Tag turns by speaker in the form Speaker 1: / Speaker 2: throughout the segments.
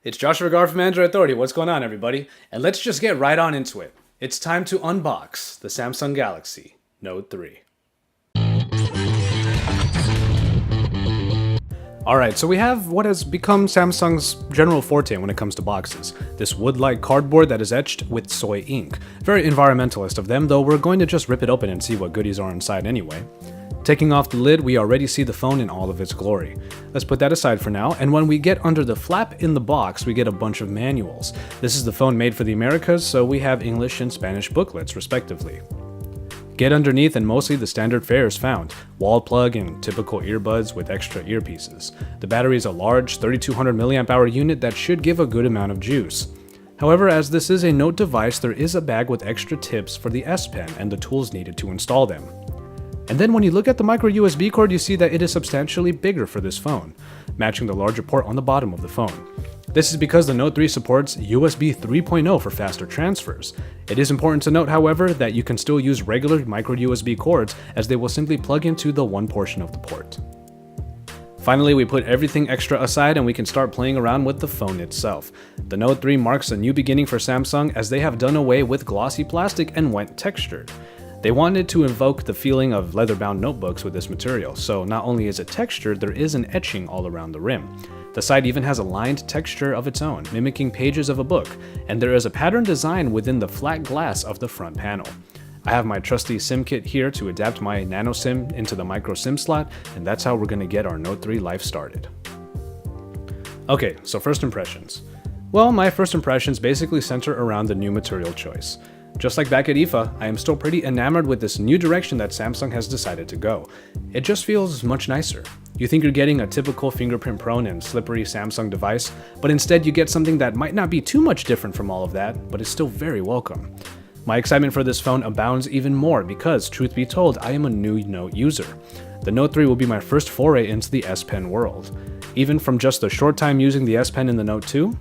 Speaker 1: It's Joshua Gar from Android Authority. What's going on, everybody? And let's just get right on into it. It's time to unbox the Samsung Galaxy Note 3. Alright, so we have what has become Samsung's general forte when it comes to boxes. This wood-like cardboard that is etched with soy ink. Very environmentalist of them, though we're going to just rip it open and see what goodies are inside anyway. Taking off the lid, we already see the phone in all of its glory. Let's put that aside for now, and when we get under the flap in the box, we get a bunch of manuals. This is the phone made for the Americas, so we have English and Spanish booklets, respectively. Get underneath and mostly the standard fare is found. Wall plug and typical earbuds with extra earpieces. The battery is a large 3200 mAh unit that should give a good amount of juice. However, as this is a Note device, there is a bag with extra tips for the S Pen and the tools needed to install them. And then when you look at the micro USB cord, you see that it is substantially bigger for this phone, matching the larger port on the bottom of the phone. This is because the Note 3 supports USB 3.0 for faster transfers. It is important to note, however, that you can still use regular micro USB cords as they will simply plug into the one portion of the port. Finally, we put everything extra aside and we can start playing around with the phone itself. The Note 3 marks a new beginning for Samsung as they have done away with glossy plastic and went textured. They wanted to evoke the feeling of leather-bound notebooks with this material, so not only is it textured, there is an etching all around the rim. The side even has a lined texture of its own, mimicking pages of a book, and there is a pattern design within the flat glass of the front panel. I have my trusty SIM kit here to adapt my nano SIM into the micro SIM slot, and that's how we're going to get our Note 3 life started. Okay, so first impressions. Well, my first impressions basically center around the new material choice. Just like back at IFA, I am still pretty enamored with this new direction that Samsung has decided to go. It just feels much nicer. You think you're getting a typical fingerprint-prone and slippery Samsung device, but instead you get something that might not be too much different from all of that, but is still very welcome. My excitement for this phone abounds even more because, truth be told, I am a new Note user. The Note 3 will be my first foray into the S Pen world. Even from just the short time using the S Pen in the Note 2,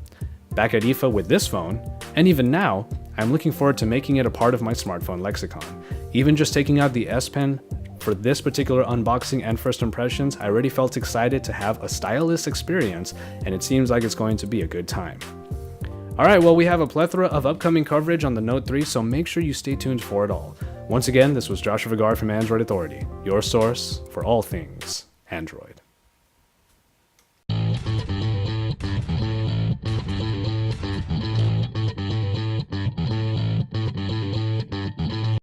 Speaker 1: back at IFA with this phone, and even now, I'm looking forward to making it a part of my smartphone lexicon. Even just taking out the S Pen for this particular unboxing and first impressions, I already felt excited to have a stylus experience, and it seems like it's going to be a good time. Alright, well, we have a plethora of upcoming coverage on the Note 3, so make sure you stay tuned for it all. Once again, this was Joshua Gar from Android Authority, your source for all things Android.